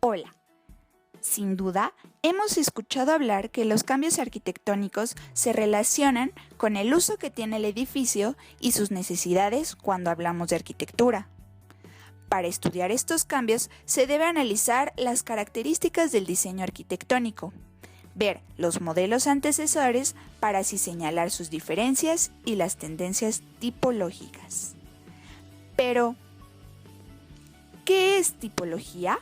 Hola. Sin duda, hemos escuchado hablar que los cambios arquitectónicos se relacionan con el uso que tiene el edificio y sus necesidades cuando hablamos de arquitectura. Para estudiar estos cambios se debe analizar las características del diseño arquitectónico, ver los modelos antecesores para así señalar sus diferencias y las tendencias tipológicas. Pero, ¿qué es tipología?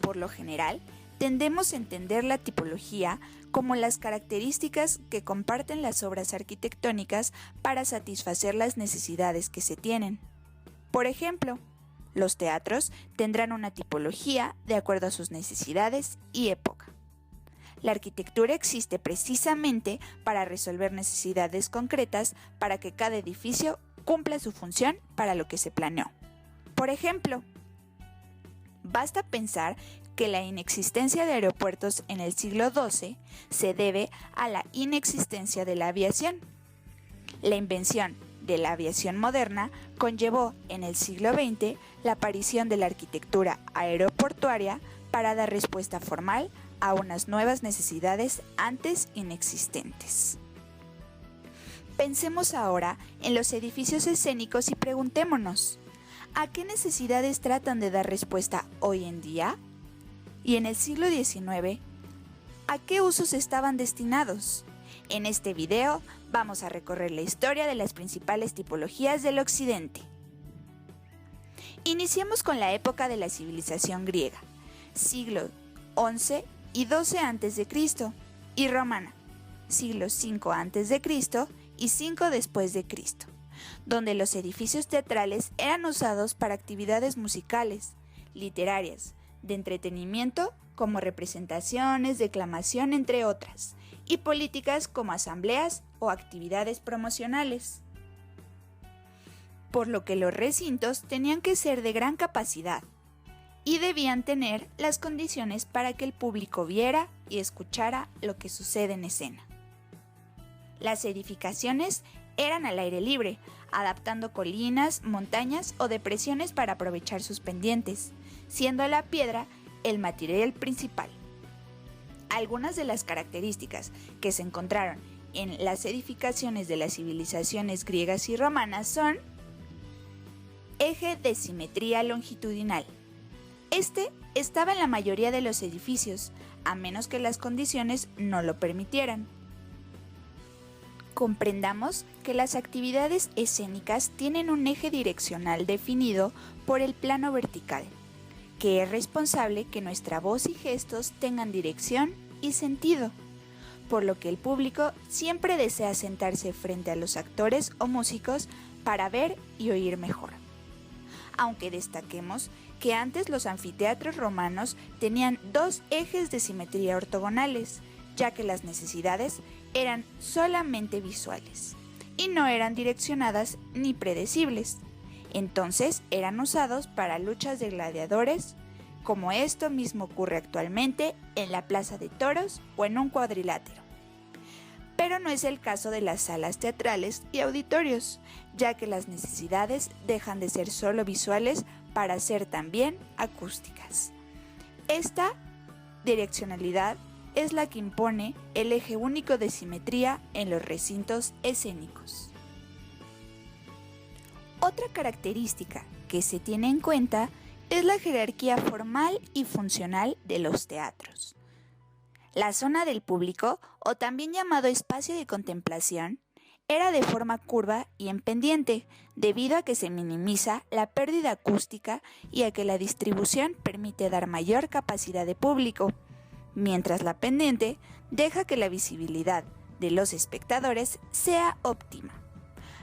Por lo general, tendemos a entender la tipología como las características que comparten las obras arquitectónicas para satisfacer las necesidades que se tienen. Por ejemplo, los teatros tendrán una tipología de acuerdo a sus necesidades y época. La arquitectura existe precisamente para resolver necesidades concretas para que cada edificio cumpla su función para lo que se planeó. Por ejemplo, basta pensar que la inexistencia de aeropuertos en el siglo XII se debe a la inexistencia de la aviación. La invención de la aviación moderna conllevó en el siglo XX la aparición de la arquitectura aeroportuaria para dar respuesta formal a unas nuevas necesidades antes inexistentes. Pensemos ahora en los edificios escénicos y preguntémonos, ¿a qué necesidades tratan de dar respuesta hoy en día? Y en el siglo XIX, ¿a qué usos estaban destinados? En este video vamos a recorrer la historia de las principales tipologías del Occidente. Iniciemos con la época de la civilización griega, siglo XI y XII a.C., y romana, siglos V a.C. y V después de Cristo, donde los edificios teatrales eran usados para actividades musicales, literarias, de entretenimiento como representaciones, declamación, entre otras, y políticas como asambleas o actividades promocionales. Por lo que los recintos tenían que ser de gran capacidad y debían tener las condiciones para que el público viera y escuchara lo que sucede en escena. Las edificaciones eran al aire libre, adaptando colinas, montañas o depresiones para aprovechar sus pendientes, siendo la piedra el material principal. Algunas de las características que se encontraron en las edificaciones de las civilizaciones griegas y romanas son: eje de simetría longitudinal. Este estaba en la mayoría de los edificios, a menos que las condiciones no lo permitieran. Comprendamos que las actividades escénicas tienen un eje direccional definido por el plano vertical, que es responsable que nuestra voz y gestos tengan dirección y sentido, por lo que el público siempre desea sentarse frente a los actores o músicos para ver y oír mejor. Aunque destaquemos que antes los anfiteatros romanos tenían dos ejes de simetría ortogonales, ya que las necesidades eran solamente visuales y no eran direccionadas ni predecibles. Entonces eran usados para luchas de gladiadores, como esto mismo ocurre actualmente en la plaza de toros o en un cuadrilátero. Pero no es el caso de las salas teatrales y auditorios, ya que las necesidades dejan de ser solo visuales para ser también acústicas. Esta direccionalidad es la que impone el eje único de simetría en los recintos escénicos. Otra característica que se tiene en cuenta es la jerarquía formal y funcional de los teatros. La zona del público, o también llamado espacio de contemplación, era de forma curva y en pendiente, debido a que se minimiza la pérdida acústica y a que la distribución permite dar mayor capacidad de público, mientras la pendiente deja que la visibilidad de los espectadores sea óptima.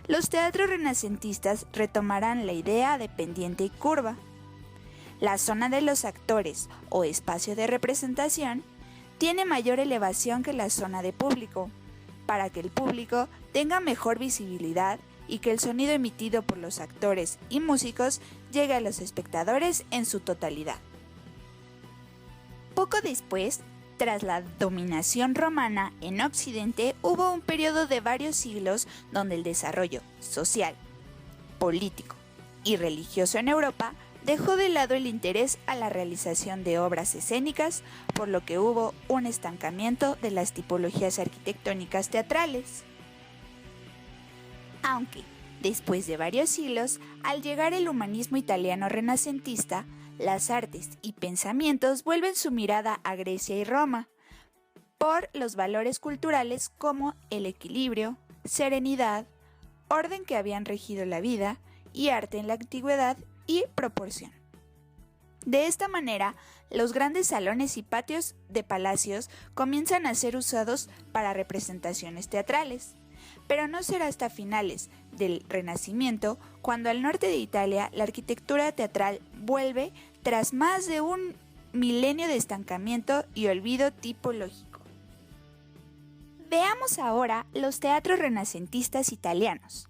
Los teatros renacentistas retomarán la idea de pendiente y curva. La zona de los actores o espacio de representación tiene mayor elevación que la zona de público, para que el público tenga mejor visibilidad y que el sonido emitido por los actores y músicos llegue a los espectadores en su totalidad. Poco después, tras la dominación romana en Occidente, hubo un periodo de varios siglos donde el desarrollo social, político y religioso en Europa dejó de lado el interés a la realización de obras escénicas, por lo que hubo un estancamiento de las tipologías arquitectónicas teatrales. Aunque, después de varios siglos, al llegar el humanismo italiano renacentista, las artes y pensamientos vuelven su mirada a Grecia y Roma, por los valores culturales como el equilibrio, serenidad, orden que habían regido la vida, y arte en la antigüedad y proporción. De esta manera, los grandes salones y patios de palacios comienzan a ser usados para representaciones teatrales, pero no será hasta finales del Renacimiento cuando al norte de Italia la arquitectura teatral vuelve tras más de un milenio de estancamiento y olvido tipológico. Veamos ahora los teatros renacentistas italianos.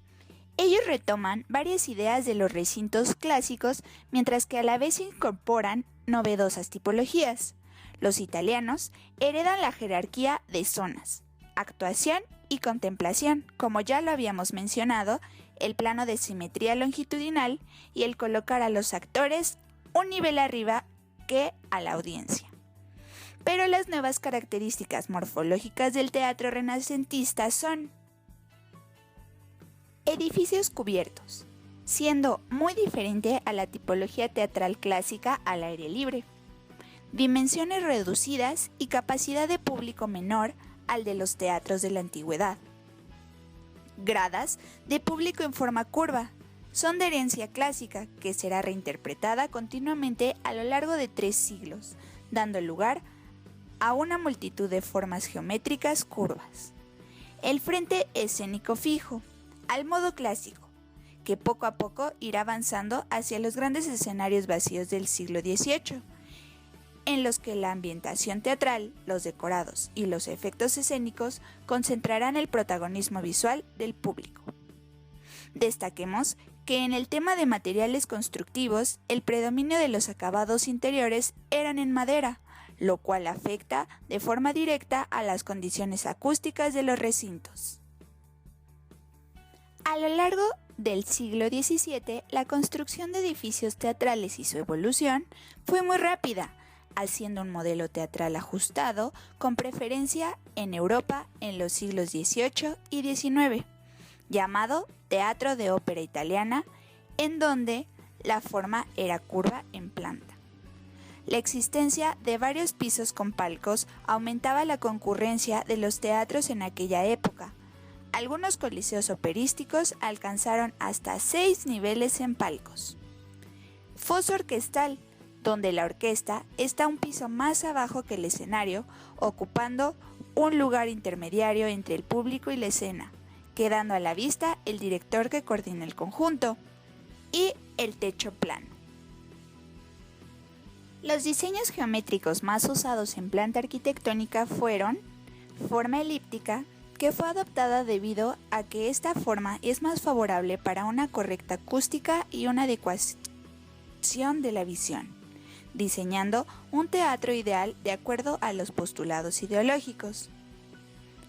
Ellos retoman varias ideas de los recintos clásicos, mientras que a la vez incorporan novedosas tipologías. Los italianos heredan la jerarquía de zonas, actuación y contemplación, como ya lo habíamos mencionado, el plano de simetría longitudinal y el colocar a los actores un nivel arriba que a la audiencia. Pero las nuevas características morfológicas del teatro renacentista son edificios cubiertos, siendo muy diferente a la tipología teatral clásica al aire libre. Dimensiones reducidas y capacidad de público menor al de los teatros de la antigüedad. Gradas de público en forma curva. Son de herencia clásica que será reinterpretada continuamente a lo largo de 3 siglos, dando lugar a una multitud de formas geométricas curvas. El frente escénico fijo, al modo clásico, que poco a poco irá avanzando hacia los grandes escenarios vacíos del siglo XVIII, en los que la ambientación teatral, los decorados y los efectos escénicos concentrarán el protagonismo visual del público. Destaquemos que en el tema de materiales constructivos, el predominio de los acabados interiores eran en madera, lo cual afecta de forma directa a las condiciones acústicas de los recintos. A lo largo del siglo XVII, la construcción de edificios teatrales y su evolución fue muy rápida, haciendo un modelo teatral ajustado, con preferencia en Europa en los siglos XVIII y XIX, llamado Teatro de Ópera Italiana, en donde la forma era curva en planta. La existencia de varios pisos con palcos aumentaba la concurrencia de los teatros en aquella época. Algunos coliseos operísticos alcanzaron hasta 6 niveles en palcos. Foso orquestal, donde la orquesta está un piso más abajo que el escenario, ocupando un lugar intermediario entre el público y la escena, quedando a la vista el director que coordina el conjunto, y el techo plano. Los diseños geométricos más usados en planta arquitectónica fueron forma elíptica, que fue adoptada debido a que esta forma es más favorable para una correcta acústica y una adecuación de la visión, diseñando un teatro ideal de acuerdo a los postulados ideológicos.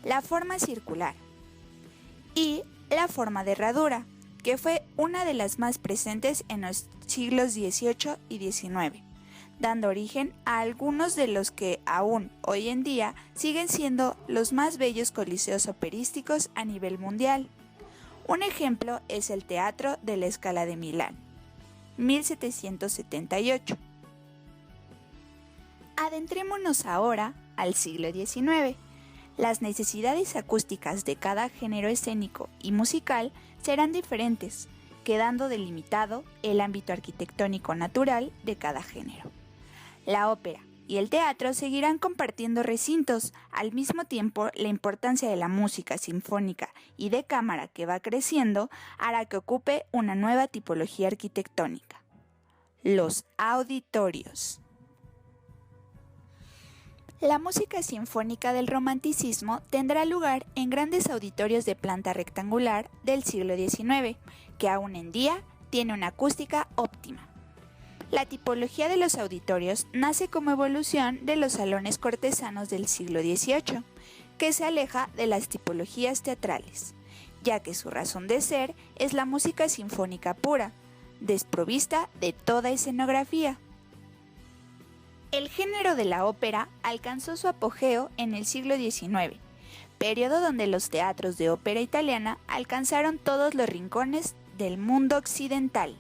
La forma circular y la forma de herradura, que fue una de las más presentes en los siglos XVIII y XIX, dando origen a algunos de los que aún hoy en día siguen siendo los más bellos coliseos operísticos a nivel mundial. Un ejemplo es el Teatro de la Scala de Milán, 1778. Adentrémonos ahora al siglo XIX. Las necesidades acústicas de cada género escénico y musical serán diferentes, quedando delimitado el ámbito arquitectónico natural de cada género. La ópera y el teatro seguirán compartiendo recintos. Al mismo tiempo, la importancia de la música sinfónica y de cámara que va creciendo hará que ocupe una nueva tipología arquitectónica: los auditorios. La música sinfónica del romanticismo tendrá lugar en grandes auditorios de planta rectangular del siglo XIX, que aún en día tiene una acústica óptima. La tipología de los auditorios nace como evolución de los salones cortesanos del siglo XVIII, que se aleja de las tipologías teatrales, ya que su razón de ser es la música sinfónica pura, desprovista de toda escenografía. El género de la ópera alcanzó su apogeo en el siglo XIX, periodo donde los teatros de ópera italiana alcanzaron todos los rincones del mundo occidental.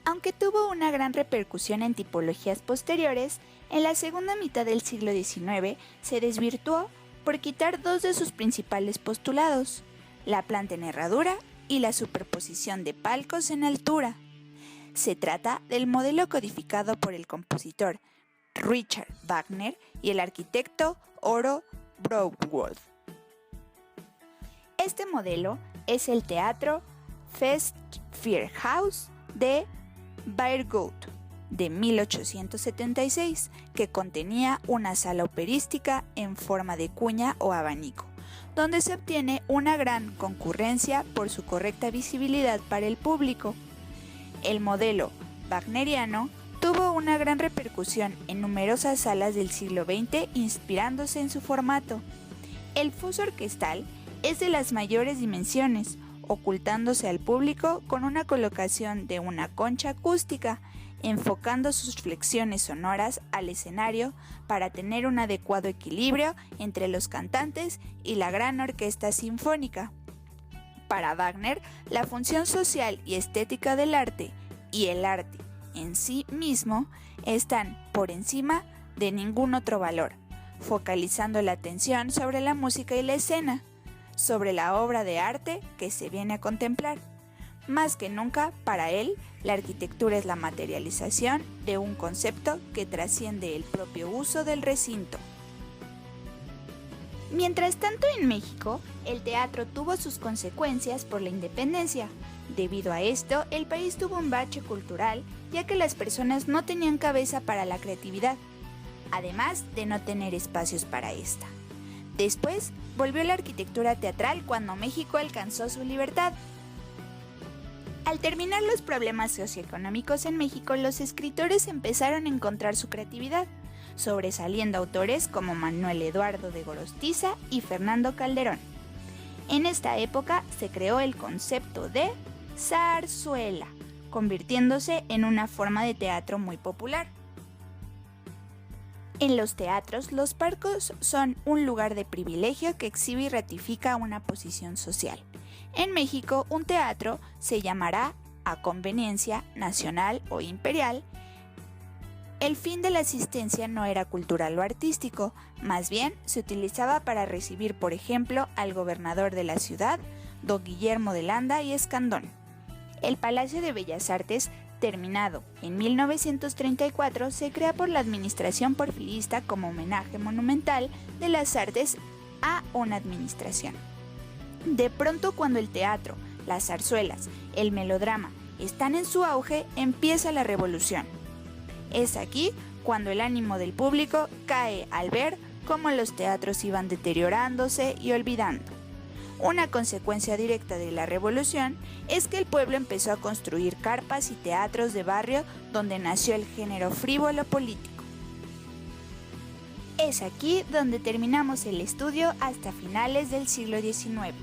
Aunque tuvo una gran repercusión en tipologías posteriores, en la segunda mitad del siglo XIX se desvirtuó por quitar dos de sus principales postulados, la planta en herradura y la superposición de palcos en altura. Se trata del modelo codificado por el compositor Richard Wagner y el arquitecto Oro Brownwood. Este modelo es el teatro Festspielhaus de Bayreuth de 1876, que contenía una sala operística en forma de cuña o abanico, donde se obtiene una gran concurrencia por su correcta visibilidad para el público. El modelo wagneriano tuvo una gran repercusión en numerosas salas del siglo XX, inspirándose en su formato. El foso orquestal es de las mayores dimensiones, ocultándose al público con una colocación de una concha acústica, enfocando sus flexiones sonoras al escenario para tener un adecuado equilibrio entre los cantantes y la gran orquesta sinfónica. Para Wagner, la función social y estética del arte y el arte en sí mismo están por encima de ningún otro valor, focalizando la atención sobre la música y la escena, sobre la obra de arte que se viene a contemplar. Más que nunca, para él, la arquitectura es la materialización de un concepto que trasciende el propio uso del recinto. Mientras tanto, en México, el teatro tuvo sus consecuencias por la independencia. Debido a esto, el país tuvo un bache cultural, ya que las personas no tenían cabeza para la creatividad, además de no tener espacios para esta. Después, volvió la arquitectura teatral cuando México alcanzó su libertad. Al terminar los problemas socioeconómicos en México, los escritores empezaron a encontrar su creatividad, sobresaliendo autores como Manuel Eduardo de Gorostiza y Fernando Calderón. En esta época se creó el concepto de zarzuela, convirtiéndose en una forma de teatro muy popular. En los teatros, los palcos son un lugar de privilegio que exhibe y ratifica una posición social. En México, un teatro se llamará a conveniencia, nacional o imperial. El fin de la asistencia no era cultural o artístico, más bien se utilizaba para recibir, por ejemplo, al gobernador de la ciudad, don Guillermo de Landa y Escandón. El Palacio de Bellas Artes, terminado en 1934, se crea por la administración porfirista como homenaje monumental de las artes a una administración. De pronto, cuando el teatro, las zarzuelas, el melodrama están en su auge, empieza la revolución. Es aquí cuando el ánimo del público cae al ver cómo los teatros iban deteriorándose y olvidando. Una consecuencia directa de la revolución es que el pueblo empezó a construir carpas y teatros de barrio donde nació el género frívolo político. Es aquí donde terminamos el estudio hasta finales del siglo XIX.